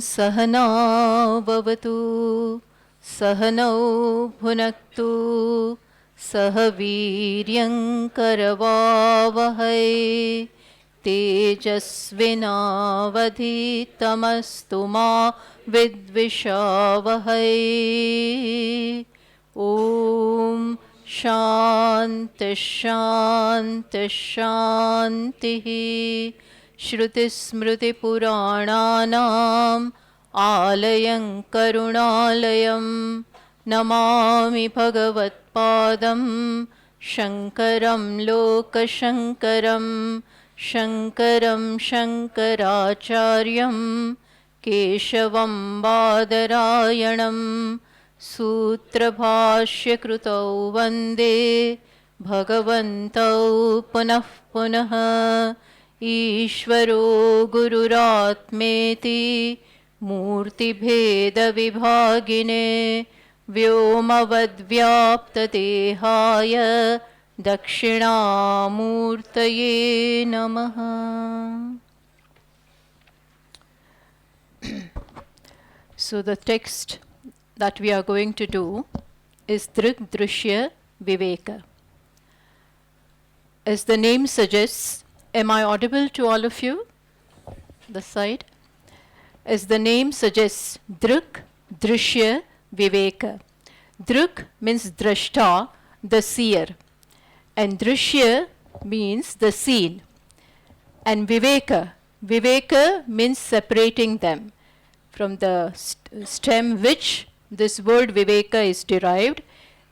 सहना भवतु सहनौ भुनक्तु सह वीर्यं करवावहै तेजस्विनावधीतमस्तु मा विद्विषावहै। ॐ शान्ति शान्ति शान्तिः। श्रुतिस्मृतिपुराणानाम् आलयं करुणालयं नमामि भगवत्पादं शङ्करं लोकशङ्करं शङ्करं शङ्कराचार्यं केशवं बादरायणं सूत्रभाष्यकृतौ वन्दे भगवन्तौ पुनः पुनः। ईश्वरो गुरुरात्मेति मूर्तिभेदविभागिने व्योमवद्व्याप्तदेहाय दक्षिणामूर्तये नमः। So the text that we are going to do is DrgDrshyaViveka. As the name suggests, am I audible to all of you? The side. As the name suggests, DrgDrshyaViveka. Drg means drashta, the seer, and drishya means the seen, and viveka. Viveka means separating them. From the stem which this word viveka is derived,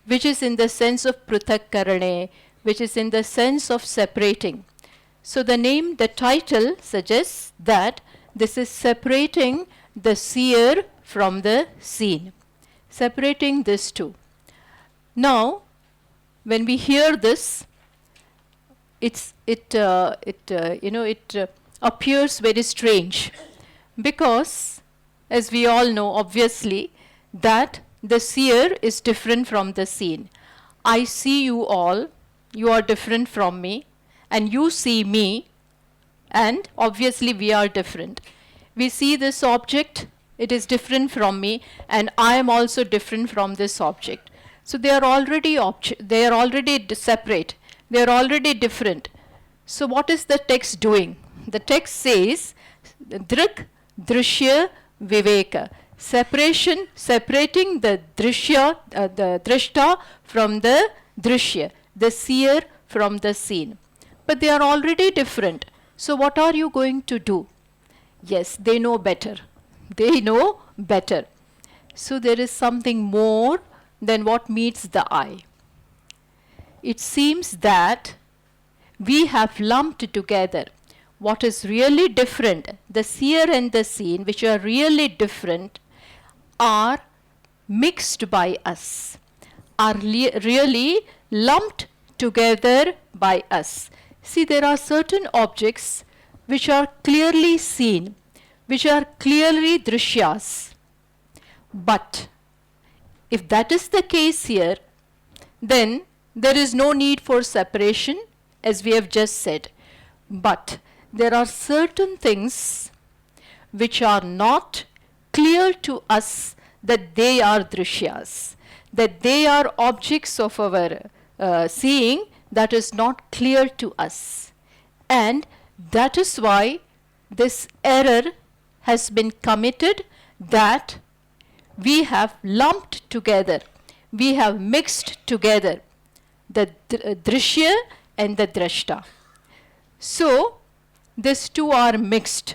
which is in the sense of pruthak karane, which is in the sense of separating. So the name, the title suggests that this is separating the seer from the seen, separating these two. Now, when we hear this, it appears very strange, because, as we all know, obviously, that the seer is different from the seen. I see you all, you are different from me, and you see me, and obviously we are different. We see this object, it is different from me, and I am also different from this object. So they are already separate, they are already different. So what is the text doing? The text says, DrgDrshyaViveka, separating the drashta from the drishya, the seer from the seen. But they are already different. So what are you going to do? Yes, they know better. They know better. So there is something more than what meets the eye. It seems that we have lumped together what is really different, the seer and the seen, which are really different, are mixed by us, are really lumped together by us. See, there are certain objects which are clearly seen, which are clearly drishyas. But if that is the case here, then there is no need for separation, as we have just said. But there are certain things which are not clear to us that they are drishyas, that they are objects of our seeing, that is not clear to us. And that is why this error has been committed, that we have lumped together, we have mixed together the drishya and the drashta. So these two are mixed,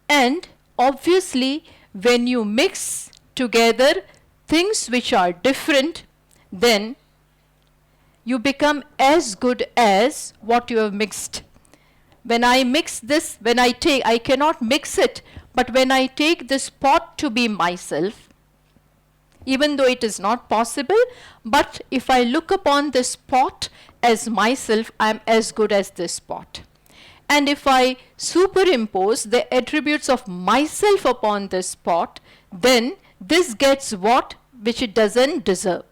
and obviously when you mix together things which are different, then you become as good as what you have mixed. When I mix this, I cannot mix it, but when I take this pot to be myself, even though it is not possible, but if I look upon this pot as myself, I am as good as this pot. And if I superimpose the attributes of myself upon this pot, then this gets what which it doesn't deserve.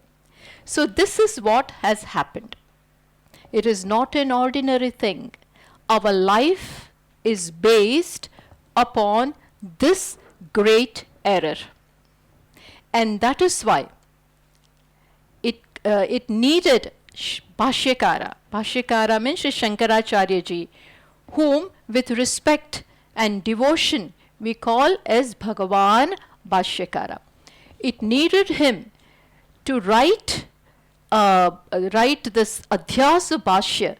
So this is what has happened. It is not an ordinary thing. Our life is based upon this great error. And that is why it needed Bhashyakara. Bhashyakara means Sri Shankaracharya ji, whom with respect and devotion we call as Bhagavan Bhashyakara. It needed him to write this Adhyasa Bhashya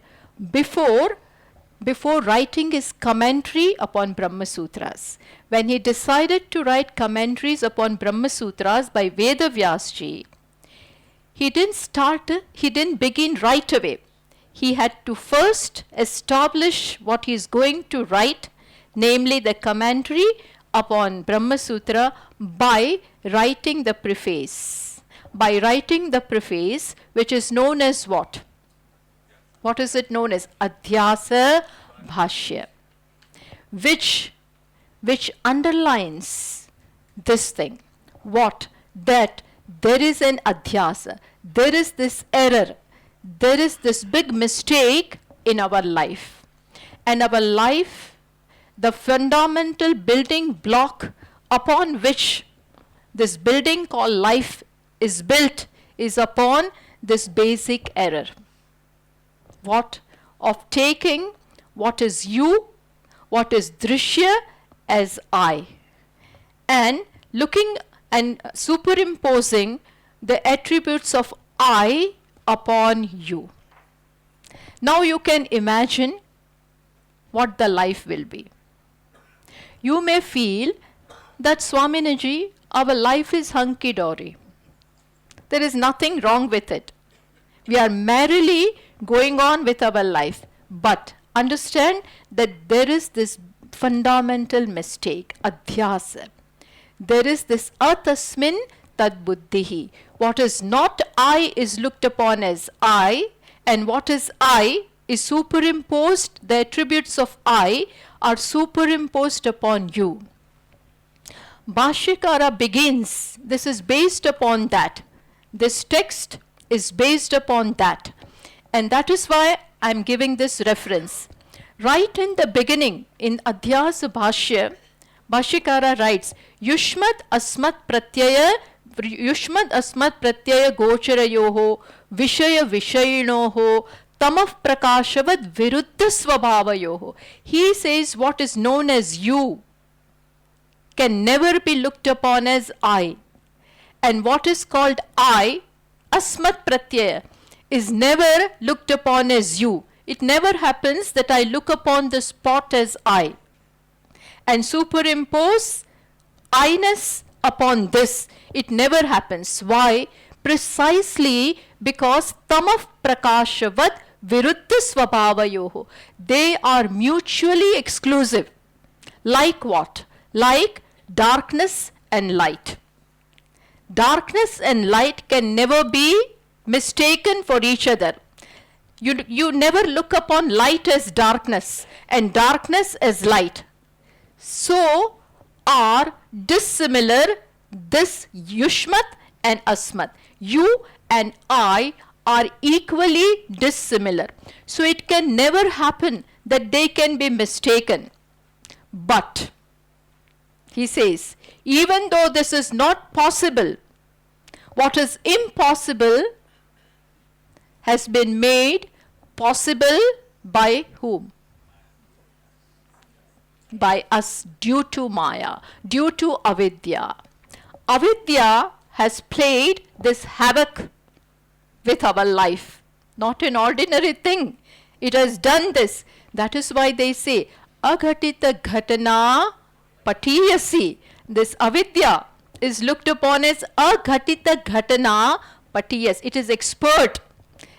before writing his commentary upon Brahma Sutras. When he decided to write commentaries upon Brahma Sutras by Veda Vyasji, he didn't begin right away. He had to first establish what he is going to write, namely the commentary upon Brahma Sutra, by writing the preface. By writing the preface, which is known as what? What is it known as? Adhyasa Bhashya, which underlines this thing. What? That there is an adhyasa, there is this error, there is this big mistake in our life. And our life, the fundamental building block upon which this building called life is built, is upon this basic error. What? Of taking what is you, what is drishya, as I, and looking and superimposing the attributes of I upon you. Now you can imagine what the life will be. You may feel that, Swaminiji, our life is hunky-dory. There is nothing wrong with it. We are merrily going on with our life. But understand that there is this fundamental mistake, adhyasa. There is this atasmin tad buddhihi. What is not I is looked upon as I, and what is I is superimposed, the attributes of I are superimposed upon you. Bhashyakara begins, this is based upon that. This text is based upon that. And that is why I am giving this reference. Right in the beginning, in Adhyasa Bhashya, Bhashyakara writes, Yushmat asmat pratyaya gocharayoho vishaya vishayinoho tamah prakashavad viruddha svabhavayoho. He says what is known as you can never be looked upon as I. And what is called I, asmat pratyaya, is never looked upon as you. It never happens that I look upon the spot as I and superimpose I-ness upon this. It never happens. Why? Precisely because tamah prakashavad viruddha svabhavayoho. They are mutually exclusive. Like what? Like darkness and light. Darkness and light can never be mistaken for each other. You never look upon light as darkness and darkness as light. So are dissimilar this Yushmat and Asmat. You and I are equally dissimilar. So it can never happen that they can be mistaken. But, he says, even though this is not possible, what is impossible has been made possible by whom? By us, due to Maya, due to avidya. Avidya has played this havoc with our life. Not an ordinary thing. It has done this. That is why they say, aghatita ghatana patiyasi. This avidya is looked upon as aghatita ghatana patiyas. It is expert.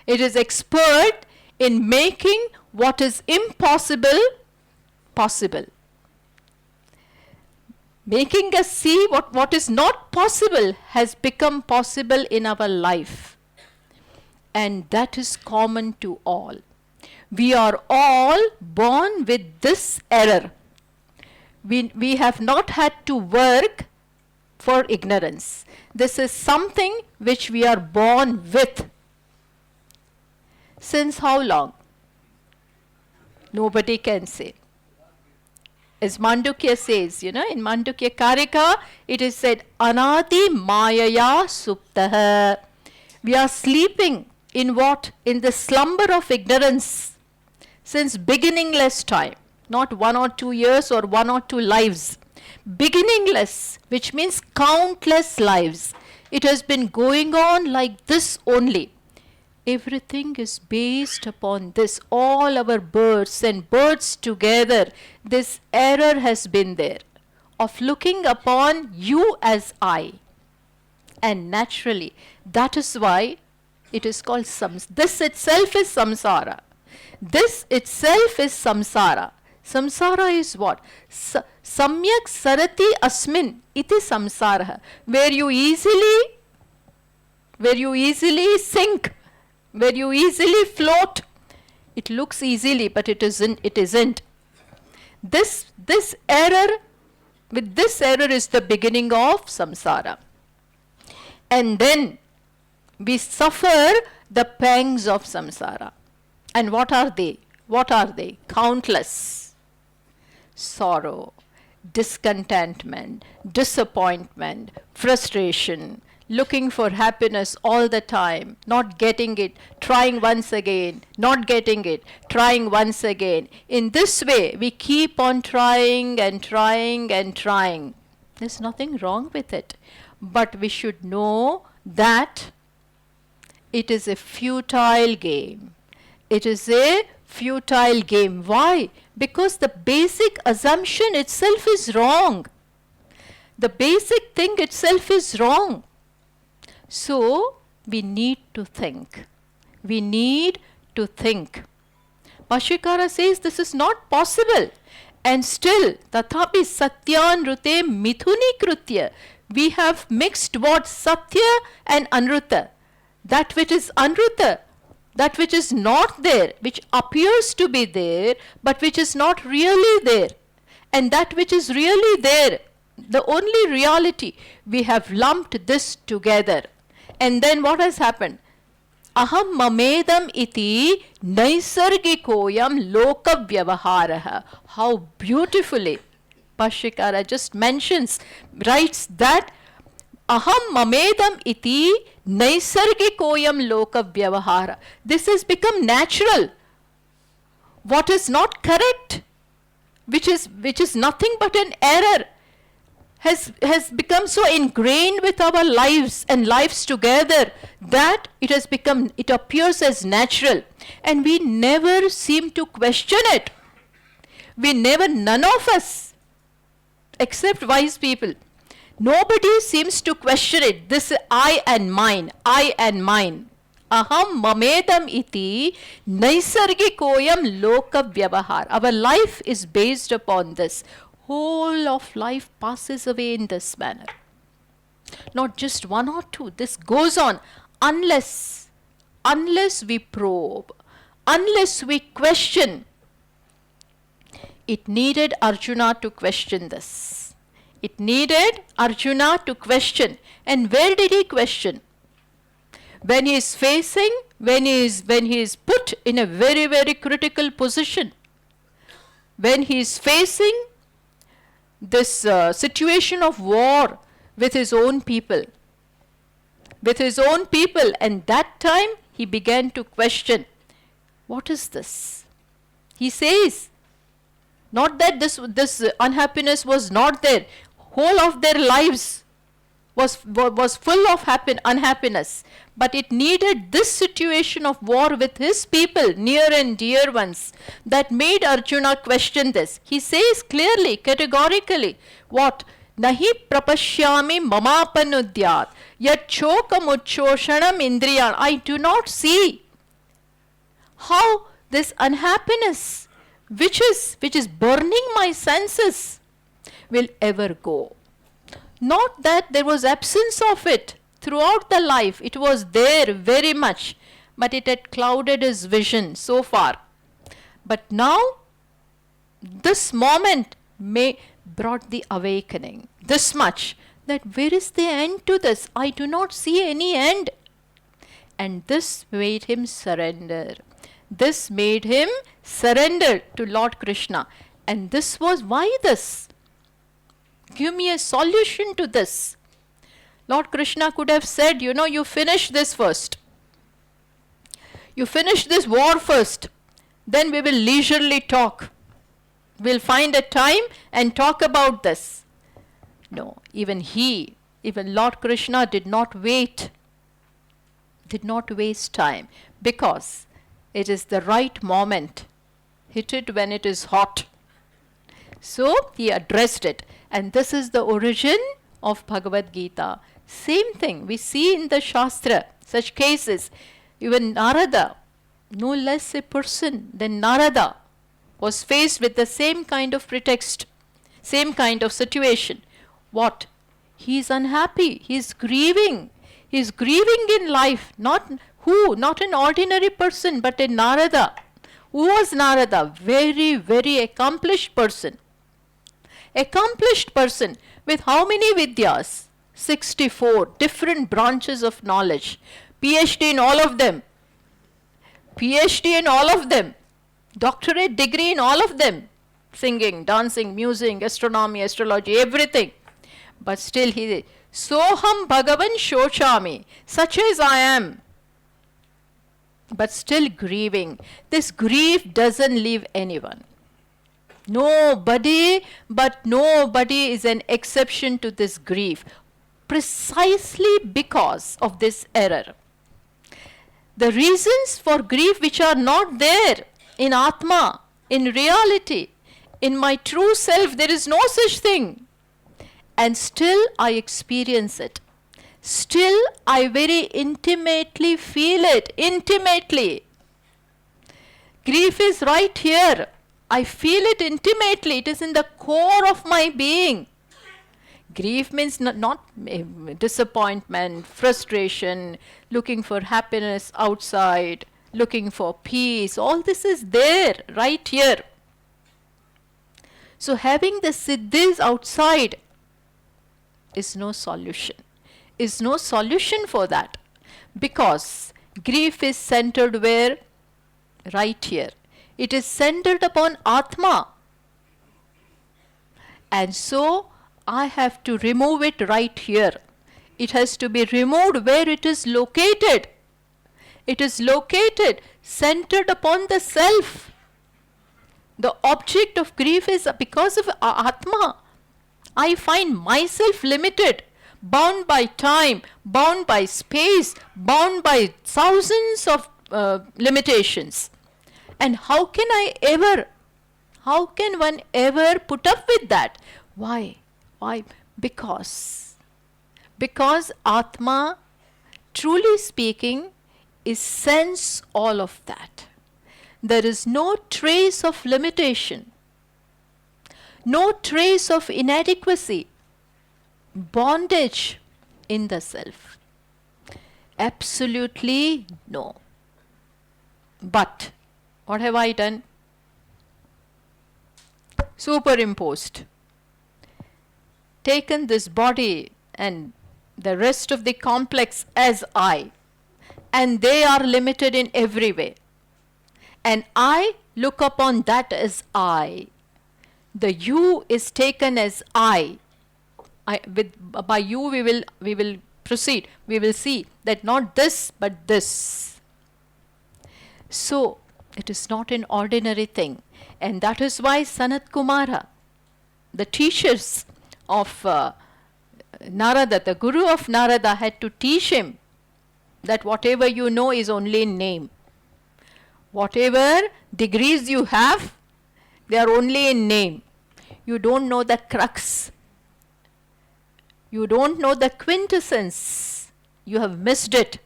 It is expert in making what is impossible possible. Making us see what is not possible has become possible in our life. And that is common to all. We are all born with this error. We have not had to work for ignorance. This is something which we are born with. Since how long? Nobody can say. As Mandukya says, in Mandukya Karika, it is said, Anati Mayaya Suptaha. We are sleeping in what? In the slumber of ignorance since beginningless time. Not 1 or 2 years or 1 or 2 lives. Beginningless, which means countless lives. It has been going on like this only. Everything is based upon this. All our births and births together, this error has been there of looking upon you as I. And naturally, that is why it is called this itself is samsara. This itself is samsara. Samsara is what? Samyak sarati asmin iti samsara. Where you easily sink, where you easily float. It looks easily, but it isn't. This error is the beginning of samsara. And then we suffer the pangs of samsara. And what are they? Countless. Sorrow, discontentment, disappointment, frustration, looking for happiness all the time, not getting it, trying once again, not getting it, trying once again. In this way, we keep on trying and trying and trying. There's nothing wrong with it. But we should know that it is a futile game. It is a futile game. Why? Because the basic assumption itself is wrong. The basic thing itself is wrong. So, we need to think. Bhashyakara says this is not possible. And still, tathapi satyan rute mithuni krutya. We have mixed what? Satya and anruta. That which is anruta, that which is not there, which appears to be there, but which is not really there. And that which is really there, the only reality, we have lumped this together. And then what has happened? Aham mamedam iti naisargikoyam loka vyavaharaha. How beautifully Bhashyakara just writes that Aham mamedam iti naisargikoyam loka vyavahara. This has become natural. What is not correct, which is nothing but an error, has become so ingrained with our lives and lives together that it appears as natural, and we never seem to question it. None of us, except wise people, nobody seems to question it. This is I and mine. Aham mamedam iti naisargikoyam loka vyavahar. Our life is based upon this. Whole of life passes away in this manner. Not just 1 or 2. This goes on unless we probe, unless we question. It needed Arjuna to question this. And where did he question? When he is put in a very, very critical position. When he is facing this situation of war with his own people. And that time he began to question, what is this? He says, not that this unhappiness was not there. Whole of their lives was full of unhappiness. But it needed this situation of war with his people, near and dear ones, that made Arjuna question this. He says clearly, categorically, what? Nahi prapashyami mamapanudyat yat chokamuchoshanam indriyan. I do not see how this unhappiness, which is burning my senses, will ever go. Not that there was absence of it. Throughout the life, it was there very much, but it had clouded his vision so far. But now, this moment brought the awakening, this much, that where is the end to this? I do not see any end. And this made him surrender. To Lord Krishna. And this was, why this? Give me a solution to this. Lord Krishna could have said, you finish this first. You finish this war first. Then we will leisurely talk. We'll find a time and talk about this. No, even Lord Krishna did not waste time, because it is the right moment. Hit it when it is hot. So he addressed it. And this is the origin of Bhagavad Gita. Same thing we see in the Shastra, such cases. Even Narada, no less a person than Narada, was faced with the same kind of pretext, same kind of situation. What? He is unhappy. He is grieving. He is grieving in life. Not an ordinary person, but a Narada. Who was Narada? Very, very accomplished person. Accomplished person with how many Vidyas? 64 different branches of knowledge. PhD in all of them. PhD in all of them. Doctorate degree in all of them. Singing, dancing, music, astronomy, astrology, everything. But still he, Soham Bhagavan Shochami, such as I am. But still grieving. This grief doesn't leave anyone. Nobody is an exception to this grief. Precisely because of this error. The reasons for grief which are not there in Atma, in reality, in my true self, there is no such thing. And still I experience it. Still I very intimately feel it. Intimately. Grief is right here. I feel it intimately. It is in the core of my being. Grief means not disappointment, frustration, looking for happiness outside, looking for peace. All this is there, right here. So having the siddhis outside is no solution. Is no solution for that. Because grief is centered where? Right here. It is centered upon Atma. And so I have to remove it right here. It has to be removed where it is located. It is located, centered upon the self. The object of grief is because of Atma. I find myself limited, bound by time, bound by space, bound by thousands of limitations. And how can one ever put up with that? Why? Because Atma, truly speaking, is sense all of that. There is no trace of limitation, no trace of inadequacy, bondage in the self. Absolutely no. But what have I done? Superimposed. Taken this body and the rest of the complex as I, and they are limited in every way. And I look upon that as I. The you is taken as I. By you we will proceed. We will see that not this but this. So it is not an ordinary thing. And that is why Sanat Kumara, the teachers of Narada, the guru of Narada, had to teach him that whatever you know is only in name. Whatever degrees you have, they are only in name. You don't know the crux. You don't know the quintessence. You have missed it.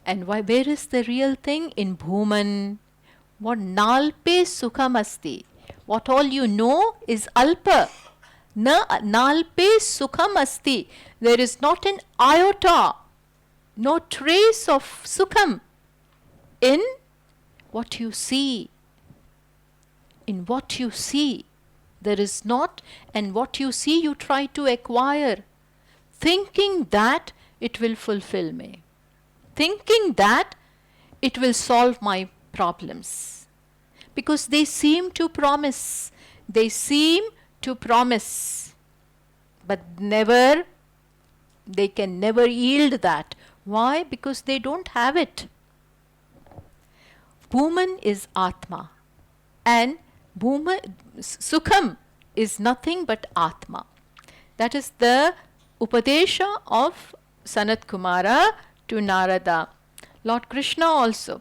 And where is the real thing? In Bhuman. What nalpe sukham asti. What all you know is alpa. Na nalpe sukham asti. There is not an iota, no trace of sukham in what you see. In what you see. There is not, and what you see you try to acquire, thinking that it will fulfill me. Thinking that it will solve my problems. Because they seem to promise. They seem to promise. But never, they can never yield that. Why? Because they don't have it. Bhuman is Atma. And Sukham is nothing but Atma. That is the Upadesha of Sanat Kumara to Narada. Lord Krishna also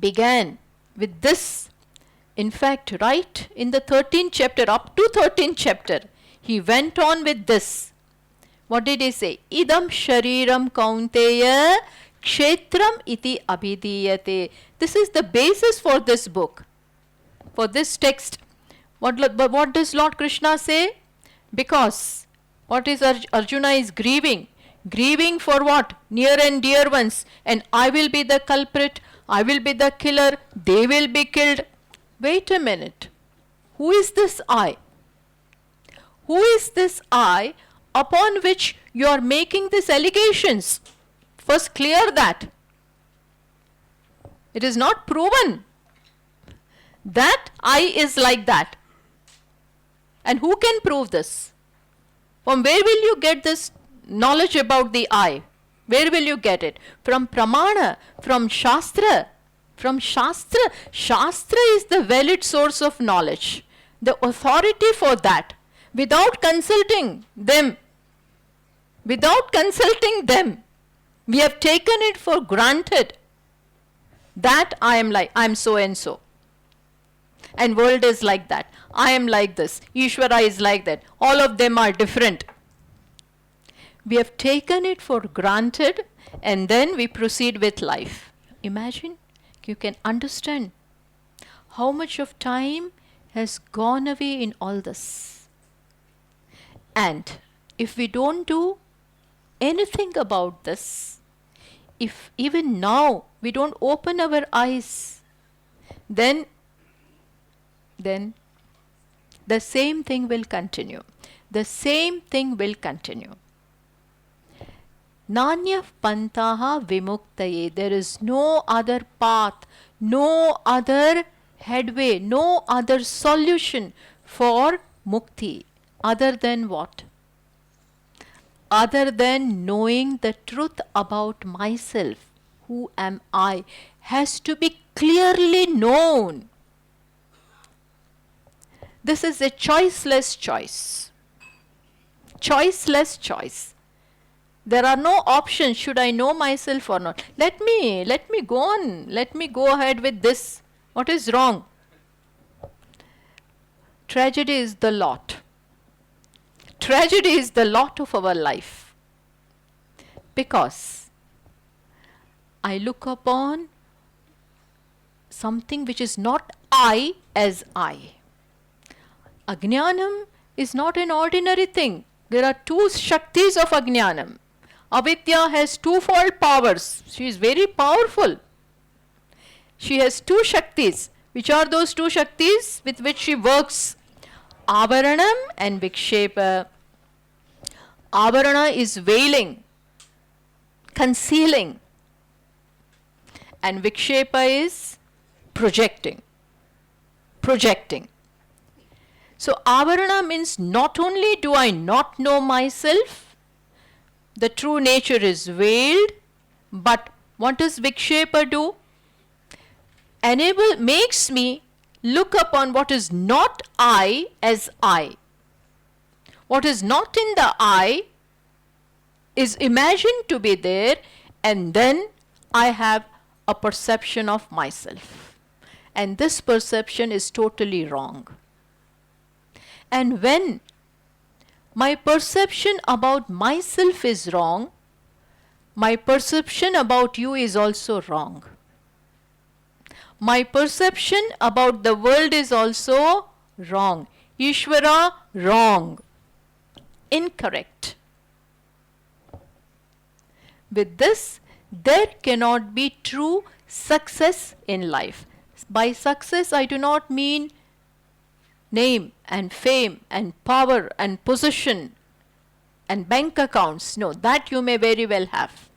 began with this. In fact, right in the 13th chapter, up to 13th chapter, he went on with this. What did he say? Idam shariram kaunteya kshetram iti abhidiyate. This is the basis for this book, for this text. What does Lord Krishna say? Because what is Arjuna is grieving. Grieving for what? Near and dear ones. And I will be the culprit. I will be the killer. They will be killed. Wait a minute. Who is this I? Who is this I upon which you are making these allegations? First clear that. It is not proven that I is like that. And who can prove this? From where will you get this knowledge about the I? Where will you get it? From Pramana, from Shastra. From Shastra. Shastra is the valid source of knowledge. The authority for that. Without consulting them. Without consulting them. We have taken it for granted that I am so and so. And world is like that. I am like this. Ishvara is like that. All of them are different. We have taken it for granted and then we proceed with life. Imagine, you can understand how much of time has gone away in all this. And if we don't do anything about this, if even now we don't open our eyes, then the same thing will continue. The same thing will continue. Nanya pantaha vimuktaye. There is no other path, no other headway, no other solution for mukti. Other than what? Other than knowing the truth about myself. Who am I? Has to be clearly known. This is a choiceless choice. Choiceless choice. There are no options. Should I know myself or not? Let me go on. Let me go ahead with this. What is wrong? Tragedy is the lot. Tragedy is the lot of our life. Because I look upon something which is not I as I. Ajnanam is not an ordinary thing. There are two Shaktis of Ajnanam. Avidya has twofold powers. She is very powerful. She has two Shaktis. Which are those two Shaktis with which she works? Avaranam and Vikshepa. Avarana is veiling, concealing. And Vikshepa is projecting. Projecting. So Avarana means not only do I not know myself, the true nature is veiled, but what does Vikshepa do? Makes me look upon what is not I as I. What is not in the I is imagined to be there, and then I have a perception of myself. And this perception is totally wrong. And when my perception about myself is wrong, my perception about you is also wrong. My perception about the world is also wrong. Ishvara, wrong. Incorrect. With this, there cannot be true success in life. By success, I do not mean name and fame and power and position and bank accounts. No, that you may very well have.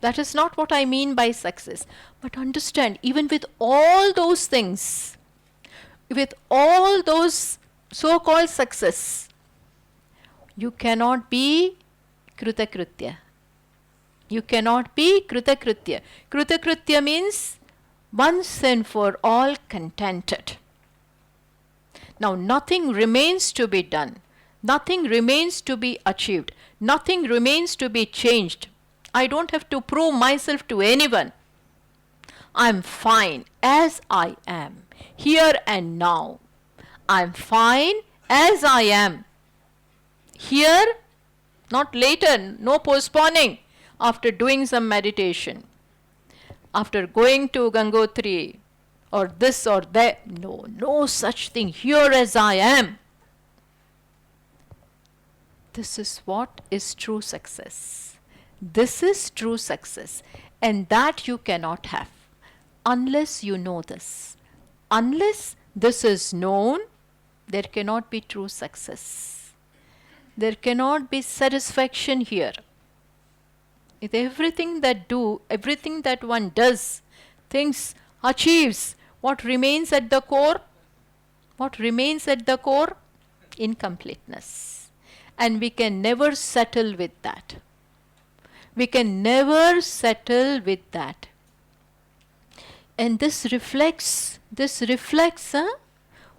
That is not what I mean by success. But understand, even with all those things, with all those so-called success, you cannot be Kritakritya. You cannot be Kritakritya. Kritakritya means once and for all contented. Now nothing remains to be done. Nothing remains to be achieved. Nothing remains to be changed. I don't have to prove myself to anyone. I'm fine as I am, here and now. I'm fine as I am. Here, not later, no postponing after doing some meditation, after going to Gangotri or this or that. No, no such thing. Here as I am. This is what is true success. This is true success. And that you cannot have unless you know this. Unless this is known, there cannot be true success. There cannot be satisfaction here. With everything that one does, things achieves, what remains at the core? What remains at the core? Incompleteness. And we can never settle with that. We can never settle with that. And this reflects,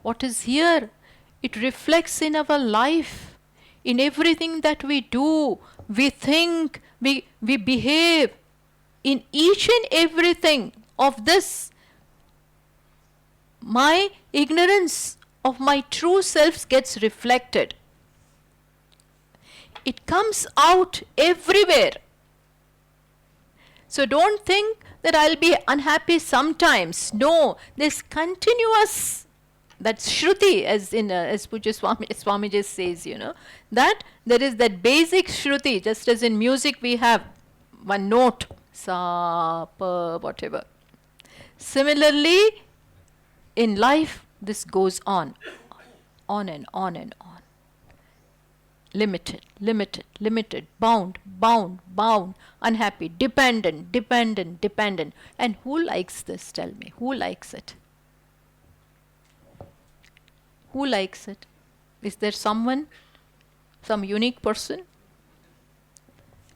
what is here. It reflects in our life, in everything that we do, we think, we behave, in each and everything of this. My ignorance of my true self gets reflected. It comes out everywhere. So don't think that I'll be unhappy sometimes. No, this continuous, that's Shruti, as Pujya Swami just says, that there is that basic Shruti, just as in music we have one note, sa, pa, whatever. Similarly, in life, this goes on and on and on. Limited, bound, unhappy, dependent. And who likes this? Tell me, who likes it? Who likes it? Is there someone, some unique person?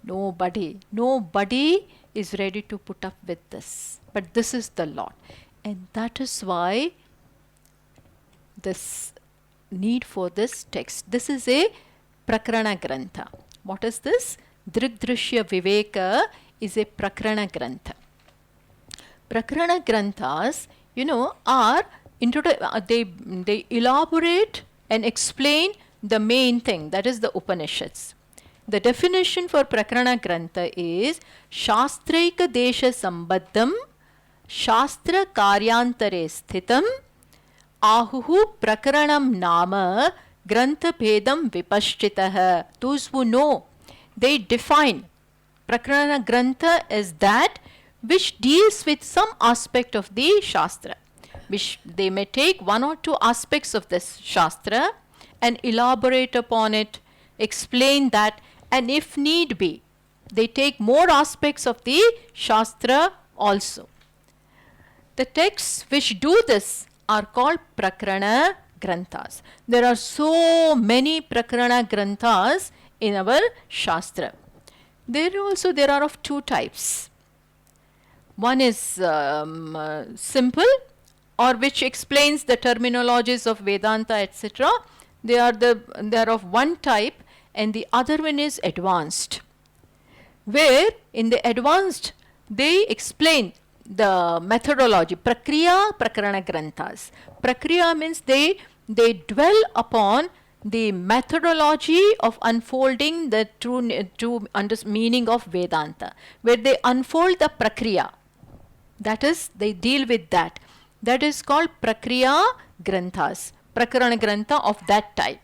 Nobody is ready to put up with this. But this is the lot. And that is why this need for this text. This is a Prakarana Grantha. What is this? DrgDrshyaViveka is a Prakarana Grantha. Prakarana Granthas, are they elaborate and explain the main thing, that is the Upanishads. The definition for Prakarana Grantha is Shastraika Desha Sambaddham Shastra Karyantare Sthitam Ahuhu Prakaranam Nama Grantha Bhedam Vipashchitaha. Those who know, they define Prakarana Grantha as that which deals with some aspect of the Shastra, which they may take one or two aspects of this Shastra and elaborate upon it, explain that, and if need be, they take more aspects of the Shastra also. The texts which do this are called Prakarana Granthas. There are so many Prakarana Granthas in our Shastra. There are of two types. One is simple, or which explains the terminologies of Vedanta, etc. They are of one type, and the other one is advanced, where in the advanced they explain the methodology. Prakriya Prakarana Granthas. Prakriya means they dwell upon the methodology of unfolding the true meaning of Vedanta, where they unfold the Prakriya. That is, they deal with that. That is called Prakriya Granthas, Prakarana Grantha of that type.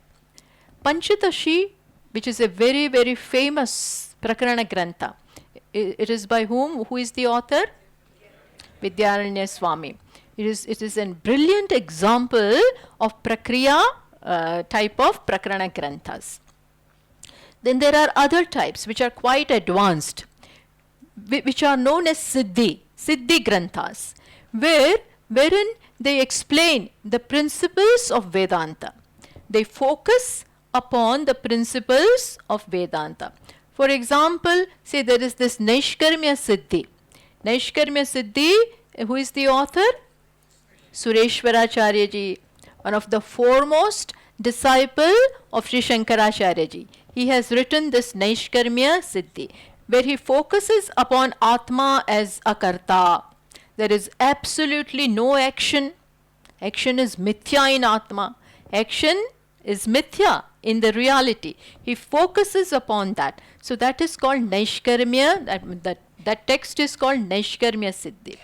Panchatashi, which is a very, very famous Prakarana Grantha. It is by whom? Who is the author? Vidyaranya Swami. It is a brilliant example of Prakriya type of Prakarana Granthas. Then there are other types which are quite advanced. which are known as Siddhi Granthas, wherein they explain the principles of Vedanta. They focus upon the principles of Vedanta. For example, say there is this Naishkarmya Siddhi. Naishkarmya Siddhi, who is the author? Sureshwaracharya ji, one of the foremost disciple of Sri Shankaracharya ji. He has written this Naishkarmya Siddhi, where he focuses upon Atma as a karta. There is absolutely no action. Action is mithya in Atma. Action is mithya in the reality. He focuses upon that. So that is called Naishkarmya. That text is called Naishkarmya Siddhi.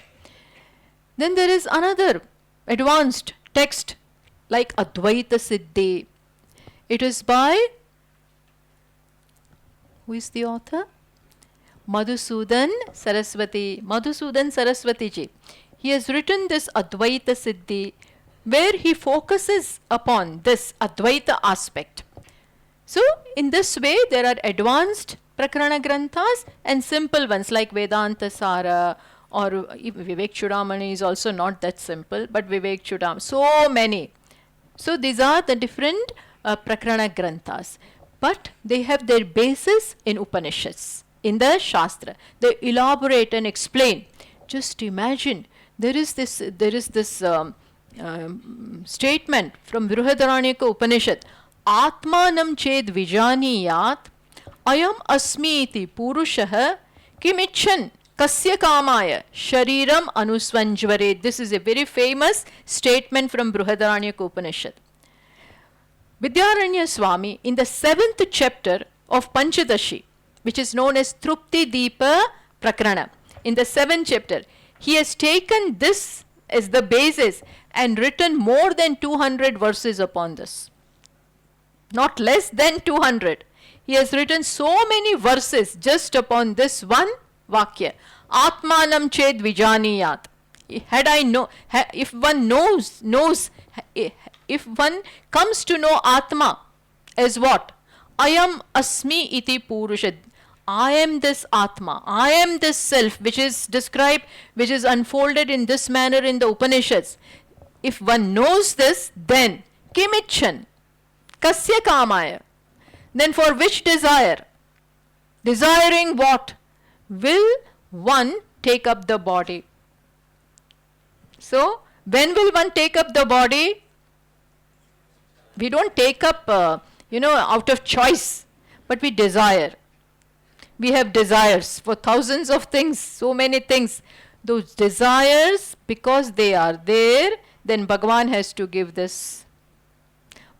Then there is another advanced text like Advaita Siddhi. It is by, who is the author? Madhusudan Saraswati ji. He has written this Advaita Siddhi, where he focuses upon this Advaita aspect. So in this way there are advanced Prakarana Granthas and simple ones like Vedanta Sara, or Vivek Chudamani is also not that simple, but Vivek Chudamani, so many. So these are the different Prakarana Granthas, but they have their basis in Upanishads, in the Shastra. They elaborate and explain. Just imagine, there is this statement from Brihadaranyaka Upanishad, Atmanam ched vijaniyat ayam asmi iti purushah kimichan kasya kamaya shariram anusvanjvare. This is a very famous statement from Brihadaranyaka Upanishad. Vidyaranya Swami, in the 7th chapter of Panchadashi, which is known as Trupti Deepa Prakarana, in the 7th chapter, he has taken this as the basis and written more than 200 verses upon this. Not less than 200. He has written so many verses just upon this one Vakya. Atmanam ched vijaniyat. Had I know, if one knows, if one comes to know Atma as what? Ayam asmi iti purushad. I am this Atma, I am this self, which is described, which is unfolded in this manner in the Upanishads. If one knows this, then kimichan, kasya kamaya, then for which desire? Desiring what? Will one take up the body? So, when will one take up the body? We don't take up, out of choice, but we desire. We have desires for thousands of things, so many things. Those desires, because they are there, then Bhagavan has to give this.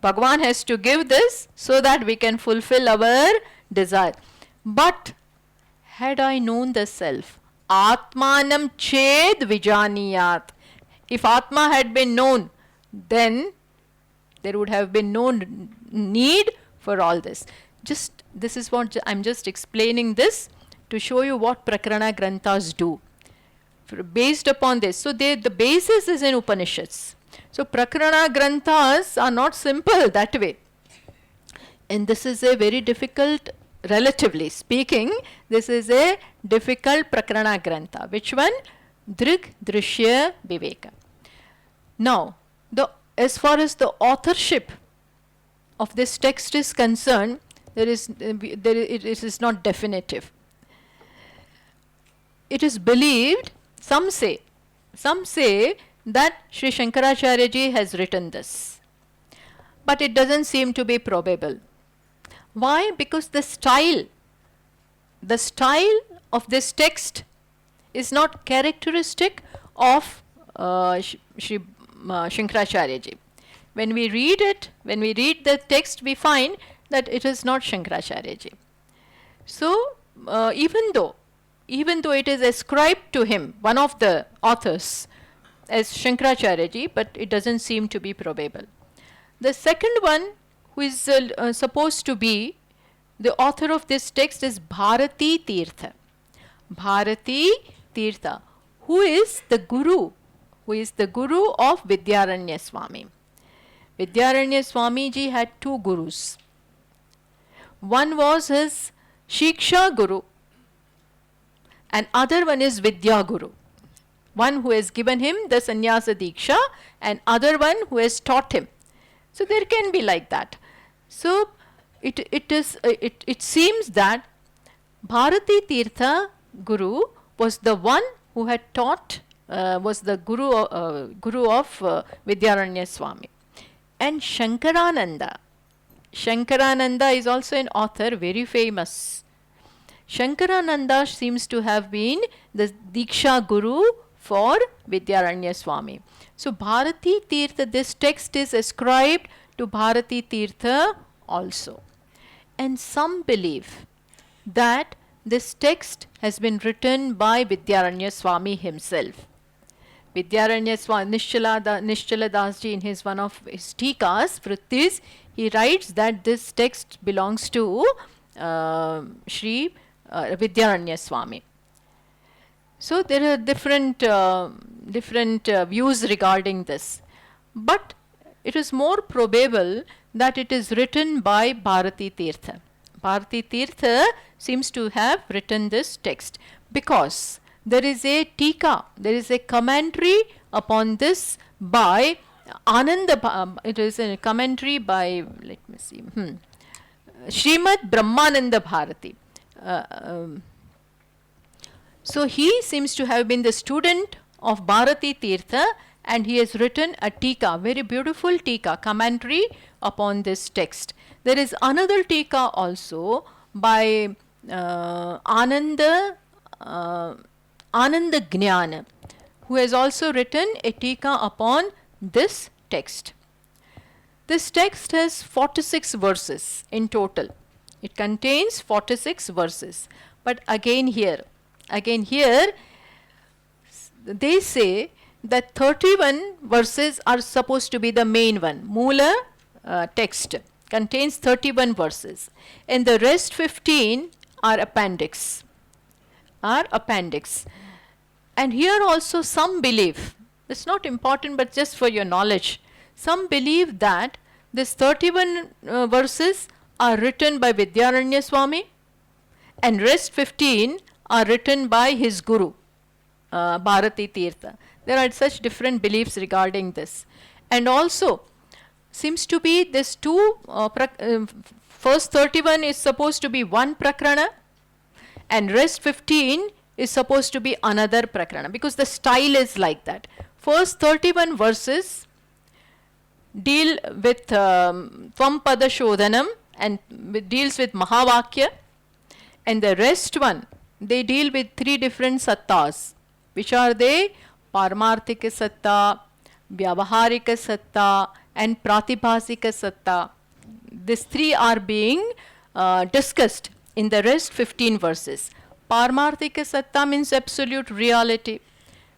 Bhagavan has to give this so that we can fulfill our desire. But had I known the self, Atmanam ched vijaniyat. If Atma had been known, then there would have been no need for all this. This is what I'm just explaining this to show you what Prakarana Granthas do. Based upon this. So the basis is in Upanishads. So Prakarana Granthas are not simple that way. And this is a very difficult, relatively speaking, this is a difficult Prakarana Grantha. Which one? DrgDrshyaViveka. Now, as far as the authorship of this text is concerned, it is not definitive. It is believed, some say that Sri Shankaracharya ji has written this. But it doesn't seem to be probable. Why? Because the style of this text is not characteristic of Sri Shankaracharya ji. When we read the text, we find that it is not Shankaracharya ji. So, even though it is ascribed to him, one of the authors, as Shankaracharya ji, but it doesn't seem to be probable. The second one, who is supposed to be the author of this text, is Bharati Tirtha. Bharati Tirtha, who is the guru of Vidyaranya Swami. Vidyaranya Swami ji had two gurus. One was his Shiksha Guru, and other one is Vidya Guru. One who has given him the sannyasa diksha and other one who has taught him. So there can be like that. So it seems that Bharati Tirtha Guru was the one who had taught, was the guru of Vidyaranya Swami. And Shankarananda is also an author, very famous. Shankarananda seems to have been the Diksha Guru for Vidyaranya Swami. So Bharati Tirtha, this text is ascribed to Bharati Tirtha also. And some believe that this text has been written by Vidyaranya Swami himself. Vidyaranya Swami, Nishchala Dasji, in one of his tikas, Vrittis, he writes that this text belongs to Sri Vidyaranya Swami. So there are different views regarding this. But it is more probable that it is written by Bharati Tirtha. Bharati Tirtha seems to have written this text because there is a tika, there is a commentary upon this by Ananda. It is a commentary by, let me see, Srimad Brahmananda Bharati. So he seems to have been the student of Bharati Tirtha, and he has written a tika, very beautiful tika, commentary upon this text. There is another tika also by Ananda Jnana, who has also written a tika upon this text. This text has 46 verses in total. It contains 46 verses. But again here, they say that 31 verses are supposed to be the main one. Mula text contains 31 verses, and the rest 15 are appendix. And here also some believe, it's not important but just for your knowledge, some believe that this 31 verses are written by Vidyaranya Swami and rest 15 are written by his guru, Bharati Tirtha. There are such different beliefs regarding this. And also seems to be this first 31 is supposed to be one prakrana and rest 15 is supposed to be another prakrana, because the style is like that. First 31 verses deal with Tvampada Shodhanam and deals with Mahavakya, and the rest one, they deal with three different sattas. Which are they? Paramarthika Satta, Vyavaharika Satta and Pratibhasika Satta. These three are being discussed in the rest 15 verses. Paramarthika Satta means absolute reality.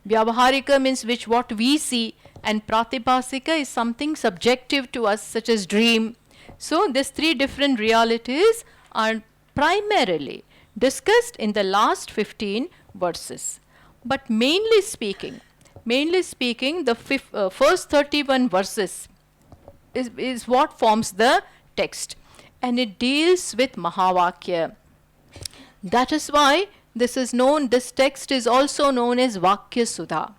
Vyavaharika means what we see, and Pratibhasika is something subjective to us, such as dream. So these three different realities are primarily discussed in the last 15 verses. But mainly speaking, the first 31 verses is what forms the text, and it deals with Mahavakya. That is why this text is also known as Vakya Sudha.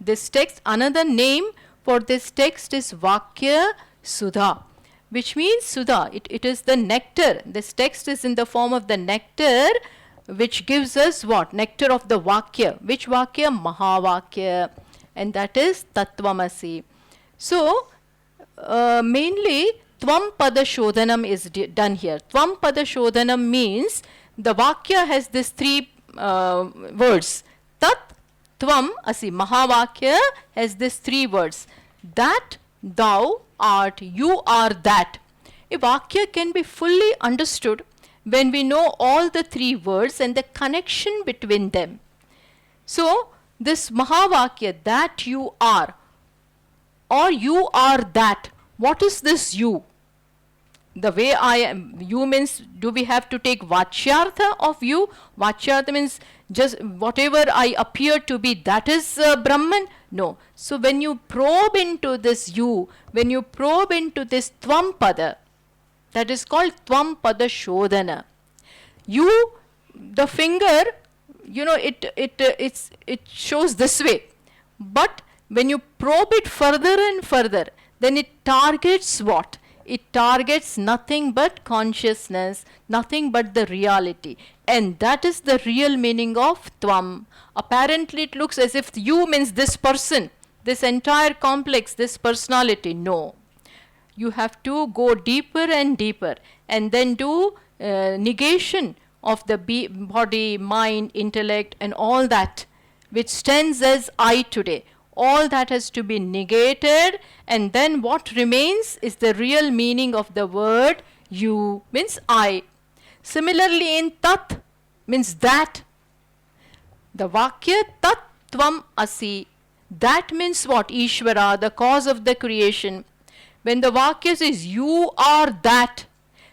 This text, another name for this text is Vakya Sudha, which means Sudha. It is the nectar. This text is in the form of the nectar, which gives us what? Nectar of the Vakya. Which Vakya? Mahavakya. And that is Tattvamasi. So, mainly Tvam Pada Shodhanam is done here. Tvam Pada Shodhanam means the Vakya has these three words. Tat, Tvam, Asi. Mahavakya has these three words. That thou art, you are that. A Vakya can be fully understood when we know all the three words and the connection between them. So, this Mahavakya, that you are, or you are that. What is this you? The way I am, you means, do we have to take Vachyartha of you? Vachyartha means just whatever I appear to be, that is Brahman? No. So when you probe into this you, when you probe into this Tvampada, that is called Tvampada Shodhana. You, the finger, it shows this way. But when you probe it further and further, then it targets what? It targets nothing but consciousness, nothing but the reality. And that is the real meaning of Tvam. Apparently it looks as if you means this person, this entire complex, this personality. No. You have to go deeper and deeper and then do negation of the body, mind, intellect and all that which stands as I today. All that has to be negated, and then what remains is the real meaning of the word you, means I. Similarly in Tat means that. The Vakya Tat Tvam Asi. That means what? Ishvara, the cause of the creation. When the Vakya says you are that,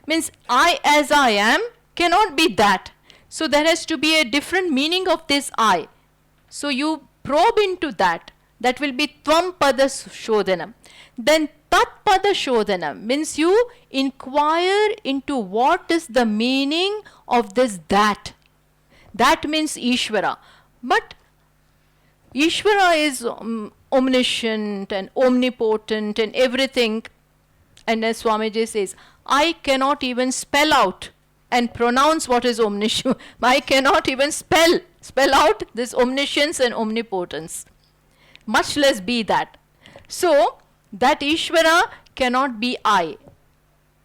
means I as I am cannot be that. So there has to be a different meaning of this I. So you probe into that. That will be Tvam Pada Shodhanam. Then Tat Pada Shodhanam means you inquire into what is the meaning of this that. That means Ishvara. But Ishvara is omniscient and omnipotent and everything. And as Swamiji says, I cannot even spell out and pronounce what is omniscient. I cannot even spell out this omniscience and omnipotence, much less be that. So that Ishvara cannot be I.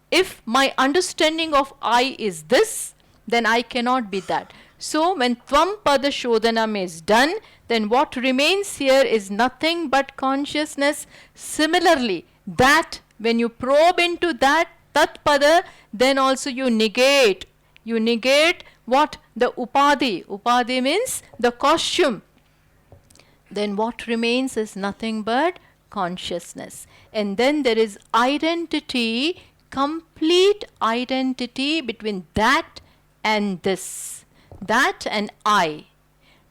If my understanding of I is this, then I cannot be that. So when Tvam Pada Shodhanam is done, then what remains here is nothing but consciousness. Similarly, that when you probe into that Tat Pada, then also you negate. You negate what? The Upadhi. Upadhi means the costume. Then what remains is nothing but consciousness. And then there is identity, complete identity between that and this. That and I.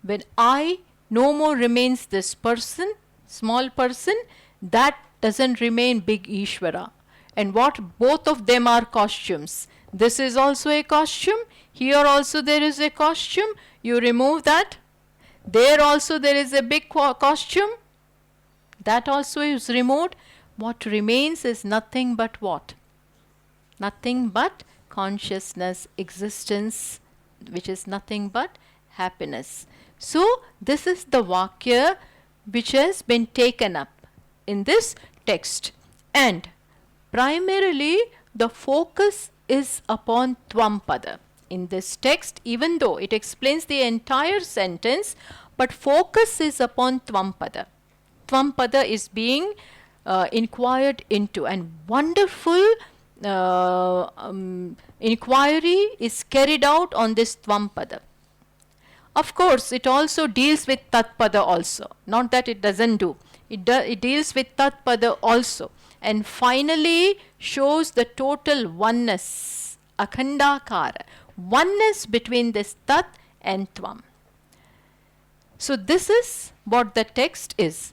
When I no more remains this person, small person, that doesn't remain big Ishvara. And what? Both of them are costumes. This is also a costume. Here also there is a costume. You remove that. There also there is a big costume. That also is removed. What remains is nothing but what? Nothing but consciousness, existence, which is nothing but happiness. So this is the Vakya which has been taken up in this text. And primarily the focus is upon Tvam Pada. In this text, even though it explains the entire sentence, but focus is upon Tvam Pada. Tvam Pada is being inquired into, and wonderful inquiry is carried out on this Tvam Pada. Of course, it also deals with Tat Pada also. Not that it doesn't do. It deals with Tat Pada also. And finally shows the total oneness, Akhandakara, oneness between this Tat and Tvam. So this is what the text is.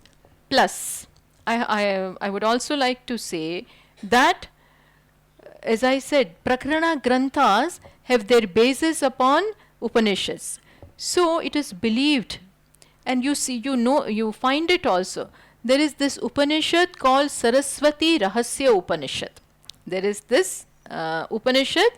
Plus, I would also like to say that, as I said, Prakarana Granthas have their basis upon Upanishads. So it is believed, and you see, you find it also. There is this Upanishad called Saraswati Rahasya Upanishad. There is this Upanishad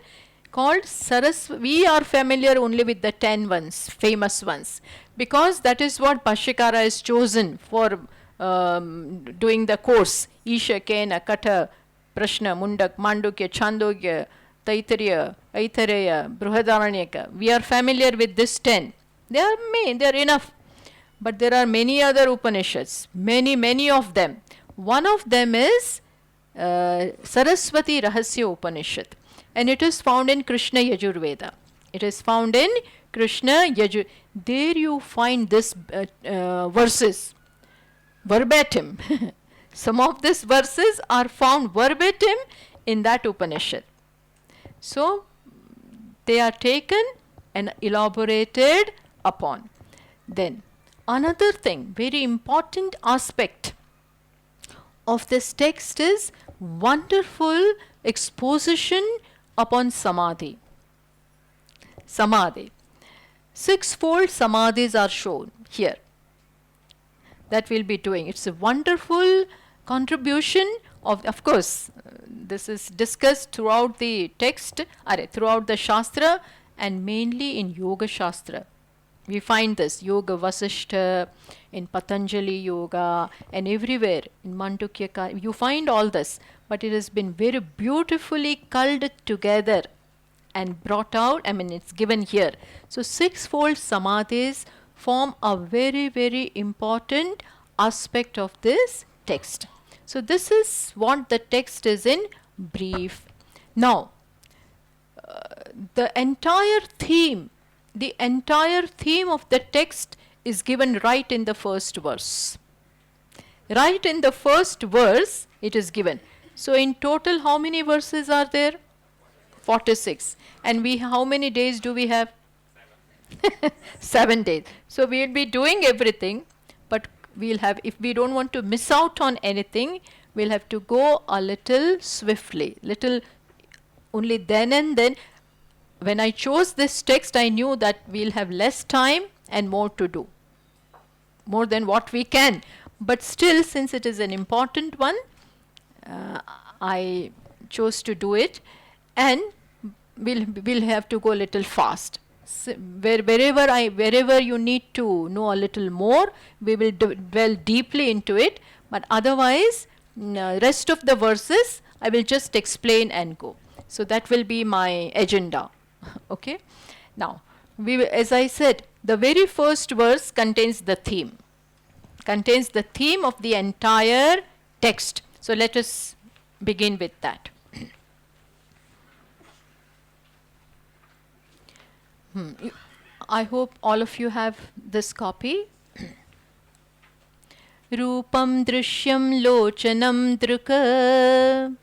called Saraswati. We are familiar only with the 10 ones, famous ones, because that is what Bhashyakara has chosen for doing the course. Isha, Kena, Katha, Prashna, Mundak, Mandukya, Chandogya, Taittiriya, Aitareya, Brihadaranyaka. We are familiar with this 10. They are enough. But there are many other Upanishads, many of them. One of them is Saraswati Rahasya Upanishad, and it is found in Krishna Yajurveda. It is found in Krishna Yajur. There you find this verses verbatim. Some of these verses are found verbatim in that Upanishad. So they are taken and elaborated upon. Then another thing, very important aspect of this text is wonderful exposition upon Samadhi. Samadhi. 6-fold samadhis are shown here. That we'll be doing. It's a wonderful contribution of course, this is discussed throughout the text, throughout the Shastra, and mainly in Yoga Shastra. We find this Yoga Vasishtha, in Patanjali Yoga, and everywhere in Mandukya. You find all this, but it has been very beautifully culled together and brought out. I mean, it's given here. So 6-fold samadhis form a very, very important aspect of this text. So this is what the text is in brief. Now, the entire theme of the text is given right in the first verse. Right in the first verse it is given. So in total, how many verses are there? 46. And how many days do we have? 7 days. So we'll be doing everything, but we'll have, if we don't want to miss out on anything, we'll have to go a little swiftly, only then and then. When I chose this text, I knew that we'll have less time and more to do, more than what we can. But still, since it is an important one, I chose to do it, and we'll have to go a little fast. So wherever you need to know a little more, we will dwell deeply into it. But otherwise, rest of the verses I will just explain and go. So that will be my agenda. Okay. Now, as I said, the very first verse contains the theme. Contains the theme of the entire text. So let us begin with that. I hope all of you have this copy. Rupam drishyam lochanam druka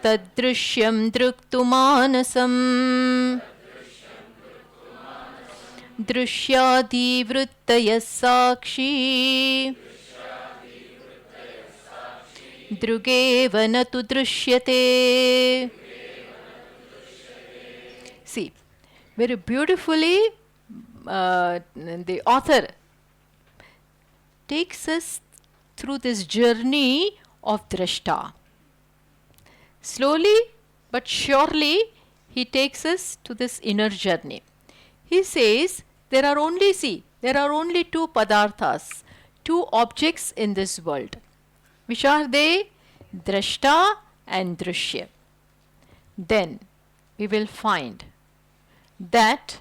tadrishyam druktumanasam drishyadi vrittaya sakshi drugeva natu drishyate. See, very beautifully the author takes us through this journey of drashta. Slowly but surely he takes us to this inner journey. He says there are only two padarthas, two objects in this world. Which are they? Drashta and drishya. Then we will find that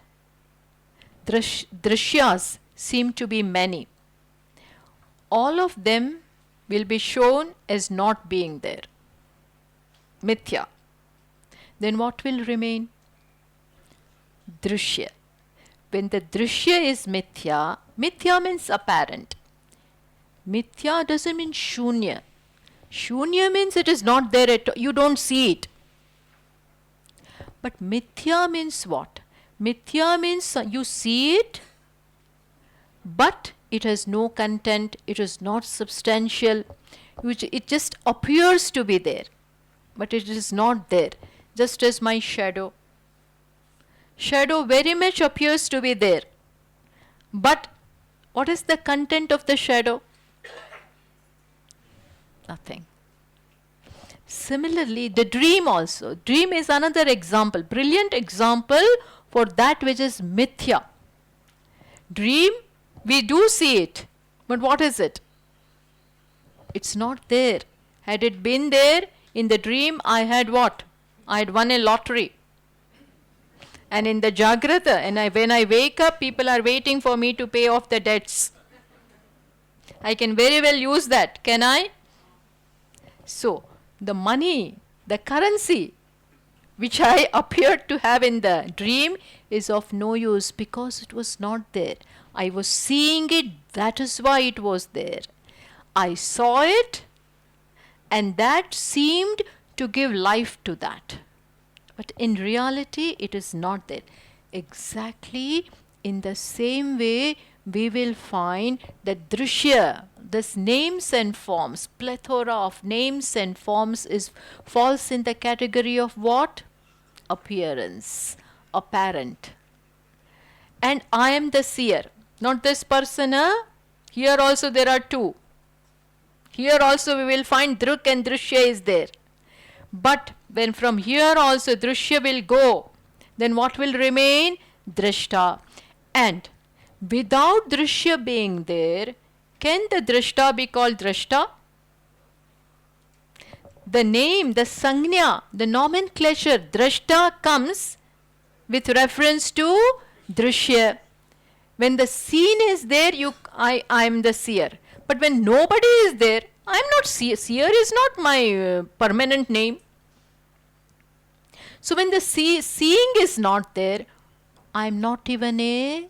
drishyas seem to be many. All of them will be shown as not being there. Mithya. Then what will remain? Drishya. When the drishya is mithya, mithya means apparent. Mithya doesn't mean shunya. Shunya means it is not there at all. You don't see it. But mithya means what? Mithya means you see it, but it has no content, it is not substantial, it just appears to be there, but it is not there. Just as my shadow. Shadow very much appears to be there, but what is the content of the shadow? Nothing. Similarly, the dream also. Dream is another example, brilliant example for that which is mithya. Dream, we do see it, but what is it? It's not there. Had it been there in the dream, I had what? I had won a lottery. And in the Jagrata, and when I wake up, people are waiting for me to pay off the debts. I can very well use that, can I? So, the money, the currency, which I appeared to have in the dream is of no use because it was not there. I was seeing it, that is why it was there. I saw it, and that seemed to give life to that. But in reality, it is not there. Exactly in the same way, we will find that drishya, this names and forms, plethora of names and forms falls in the category of what? Appearance. apparent. And I am the seer, not this person. Here also there are two. Here also we will find Drug and Drishya is there. But when from here also Drishya will go, then what will remain? Drishta. And without Drishya being there, can the Drishta be called Drishta? The name, the Sangnya, the nomenclature Drishta comes with reference to Drishya. When the seen is there, I am the seer. But when nobody is there, I am not seer. Seer is not my permanent name. So when the seeing is not there, I am not even a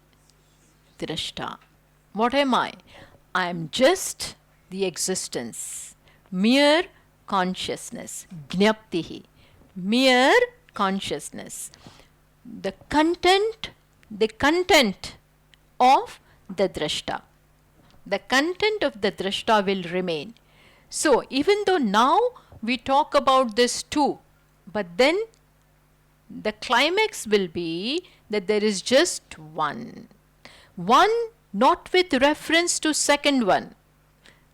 Drishta. What am I? I am just the existence, mere consciousness, Gnaptihi, mere consciousness. The content of the Drishta. The content of the Drishta will remain. So even though now we talk about this two, but then the climax will be that there is just one. One not with reference to second one.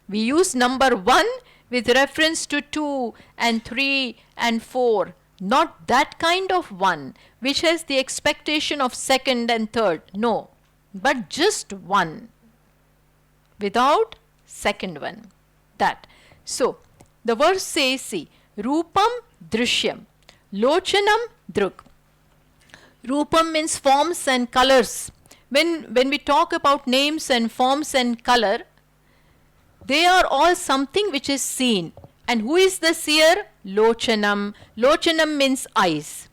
We use number 1 with reference to 2 and 3 and 4. Not that kind of one which has the expectation of second and third. No, but just one without second one. That. So, the verse says, see, Rupam Drishyam, Lochanam Drug. Rupam means forms and colors. When we talk about names and forms and color, they are all something which is seen. And who is the seer? Lochanam. Lochanam means eyes.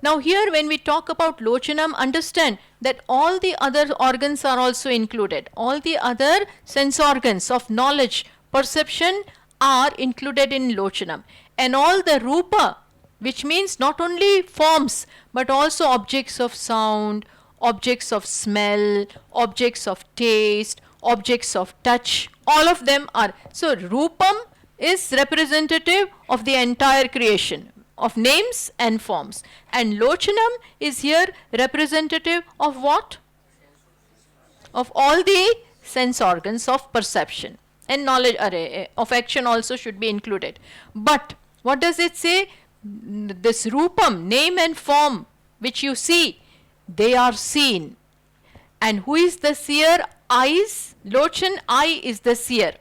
Now here when we talk about Lochanam, understand that all the other organs are also included. All the other sense organs of knowledge, perception are included in Lochanam. And all the Rupa, which means not only forms, but also objects of sound, objects of smell, objects of taste, objects of touch, all of them are. So Rupam is representative of the entire creation of names and forms. And Lochanam is here representative of what? Of all the sense organs of perception. And knowledge of action also should be included. But what does it say? This Rupam, name and form, which you see, they are seen. And who is the seer? Eyes. Lochan, eye is the seer.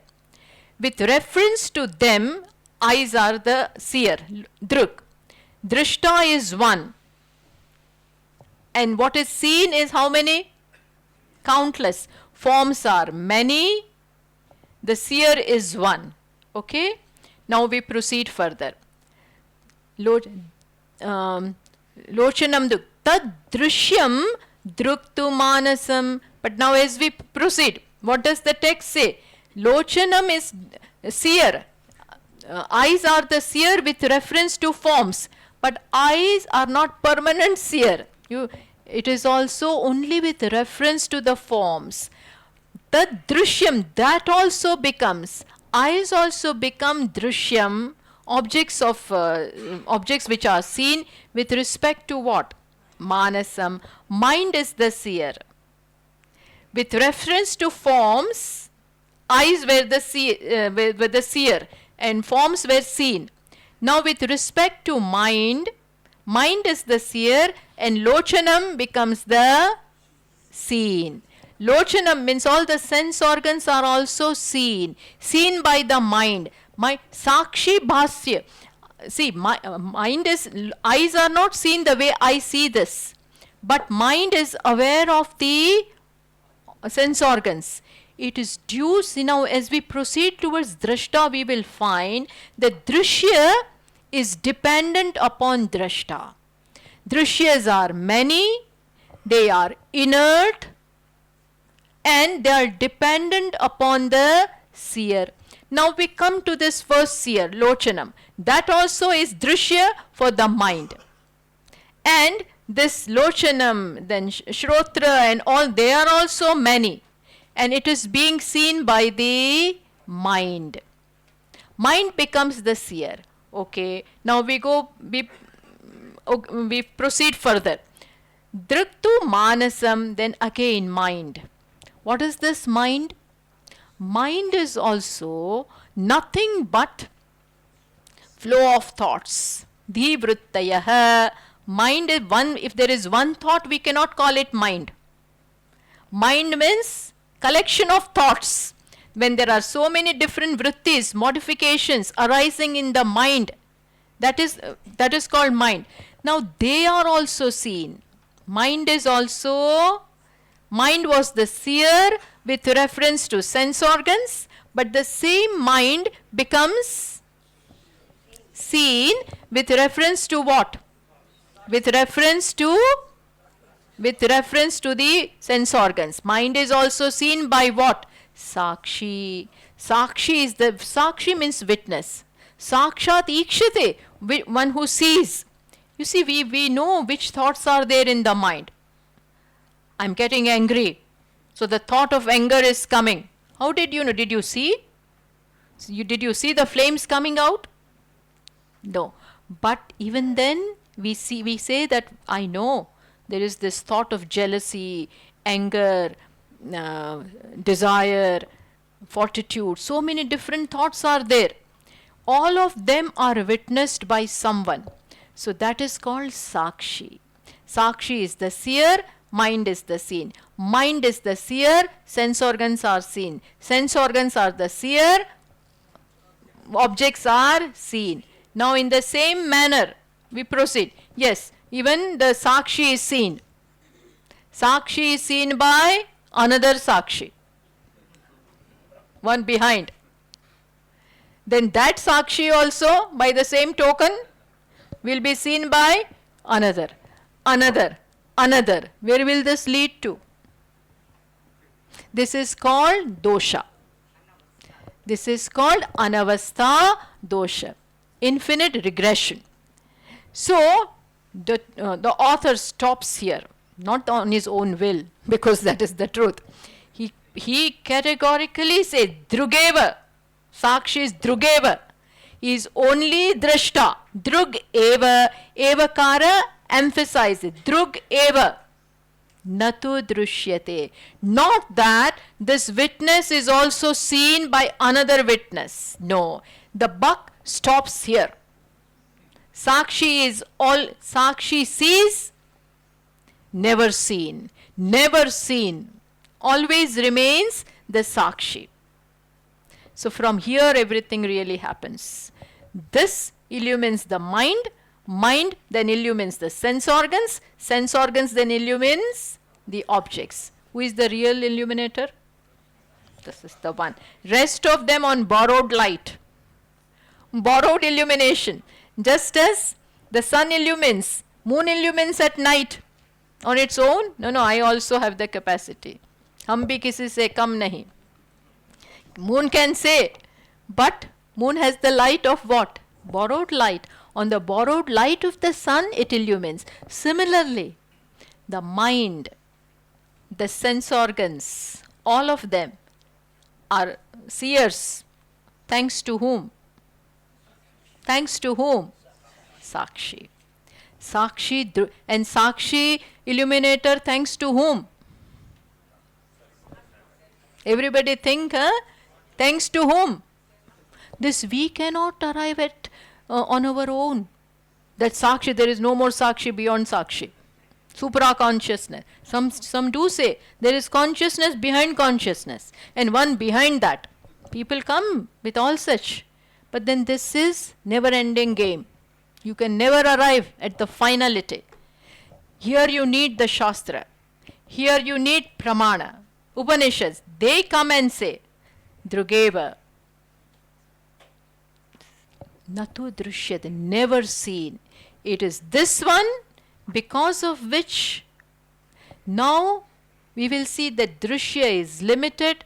With reference to them, eyes are the seer. Drug. Drishta is one. And what is seen is how many? Countless. Forms are many. The seer is one. Okay. Now we proceed further. Lochanam Drug. Tad Drishyam Druktu Manasam. But now as we proceed, what does the text say? Lochanam is seer. Eyes are the seer with reference to forms. But eyes are not permanent seer. It is also only with reference to the forms. The Drishyam, that also becomes. Eyes also become Drishyam, objects which are seen with respect to what? Manasam. Mind is the seer. With reference to forms, eyes were the seer and forms were seen. Now with respect to mind, mind is the seer and Lochanam becomes the seen. Lochanam means all the sense organs are also seen by the mind. My Sakshi Bhasya. See, mind is, eyes are not seen the way I see this. But mind is aware of the sense organs. It is due, now as we proceed towards Drashta, we will find that Drishya is dependent upon Drashta. Drishyas are many, they are inert, and they are dependent upon the seer. Now we come to this first seer, Lochanam. That also is Drishya for the mind. And this Lochanam, then Shrotra and all, they are also many. And it is being seen by the mind. Mind becomes the seer. Okay. Now we proceed further. Driktu manasam, then again mind. What is this mind? Mind is also nothing but flow of thoughts. Dhivrittayaha. Mind is one, if there is one thought, we cannot call it mind. Mind means collection of thoughts. When there are so many different vrittis, modifications arising in the mind, that is called mind. Now they are also seen. Mind was the seer with reference to sense organs, but the same mind becomes seen with reference to what? With reference to the sense organs. Mind is also seen by what? Sakshi. Sakshi means witness. Sakshat ikshate, one who sees. You see, we know which thoughts are there in the mind. I'm getting angry. So the thought of anger is coming. How did you know? Did you see? Did you see the flames coming out? No. But even then, we say that I know there is this thought of jealousy, anger, desire, fortitude. So many different thoughts are there. All of them are witnessed by someone. So that is called Sakshi. Sakshi is the seer, mind is the seen. Mind is the seer, sense organs are seen. Sense organs are the seer, objects are seen. Now in the same manner, we proceed. Yes, even the Sakshi is seen. Sakshi is seen by another Sakshi. One behind. Then that Sakshi also, by the same token, will be seen by another. Where will this lead to? This is called dosha. This is called anavastha dosha. Infinite regression. So, the author stops here, not on his own will, because that is the truth. He categorically says, Drugeva. Sakshi is Drugeva. He is only Drashta. Drug eva. Evakara emphasizes. Drug eva. Natu drushyate. Not that this witness is also seen by another witness. No. The buck stops here. Sakshi sees, never seen. Never seen. Always remains the Sakshi. So from here everything really happens. This illumines the mind then illumines the sense organs then illumines the objects. Who is the real illuminator? This is the one. Rest of them on borrowed light. Borrowed illumination. Just as the sun illumines, moon illumines at night on its own. No, I also have the capacity. Hum bhi kisi se kam nahi. Moon can say, but moon has the light of what? Borrowed light. On the borrowed light of the sun, it illumines. Similarly, the mind, the sense organs, all of them are seers. Thanks to whom? Thanks to whom? Sakshi. And Sakshi illuminator thanks to whom? Everybody think, thanks to whom? This we cannot arrive at on our own. That Sakshi, there is no more Sakshi beyond Sakshi. Supra consciousness. Some do say there is consciousness behind consciousness and one behind that. People come with all such. But then this is never ending game. You can never arrive at the finality. Here you need the Shastra. Here you need Pramana. Upanishads. They come and say, Drugeva. Natu drushyate, never seen. It is this one because of which now we will see that Drushya is limited,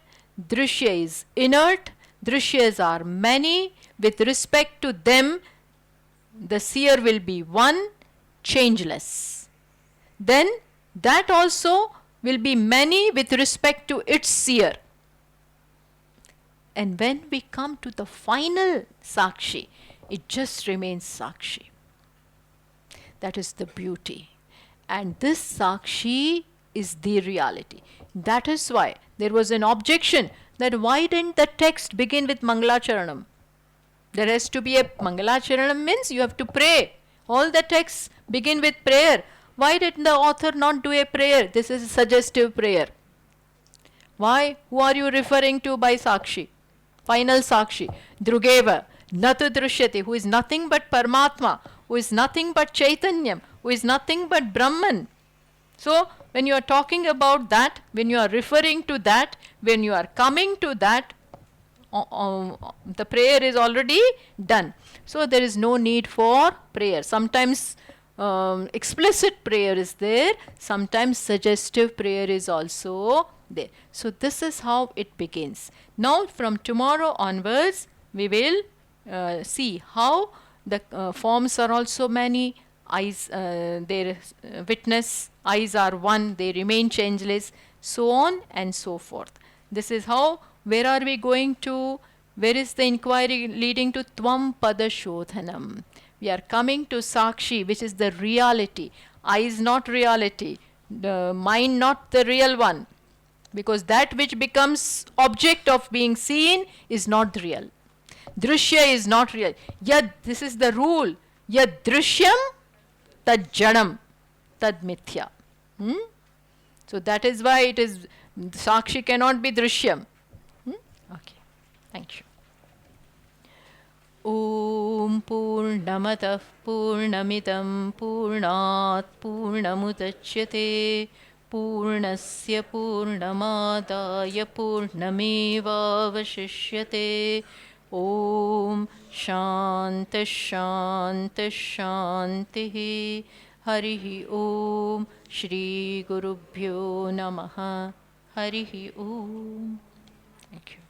Drushya is inert, Drushyas are many. With respect to them, the seer will be one, changeless. Then that also will be many with respect to its seer. And when we come to the final Sakshi, it just remains Sakshi. That is the beauty. And this Sakshi is the reality. That is why there was an objection that why didn't the text begin with Mangalacharanam? There has to be a Mangalacharanam means you have to pray. All the texts begin with prayer. Why did the author not do a prayer? This is a suggestive prayer. Why? Who are you referring to by Sakshi? Final Sakshi. Drugeva. Natu Drishyate. Who is nothing but Paramatma. Who is nothing but Chaitanyam. Who is nothing but Brahman. So, when you are talking about that, when you are referring to that, when you are coming to that, the prayer is already done. So, there is no need for prayer. Sometimes explicit prayer is there, sometimes suggestive prayer is also there. So, this is how it begins. Now, from tomorrow onwards, we will see how the forms are also many. Eyes, their witness, eyes are one, they remain changeless, so on and so forth. This is how, where are we going to? Where is the inquiry leading to? Tvam pada shodhanam. We are coming to Sakshi, which is the reality. I is not reality, the mind not the real one, because that which becomes object of being seen is not real. Drishya is not real. Yad, this is the rule. Yad drishyam tad jadam tad mithya. So that is why it is Sakshi cannot be drishyam. Okay, thank you. Om Purnamatav Purnamidam Purnat Purnamudachyate Purnasya Purnamadaya Purnamevavashishyate. Om Shanti Shanti Shanti. Harihi Om. Shri Gurubhyo Namaha. Harihi Om. Thank you.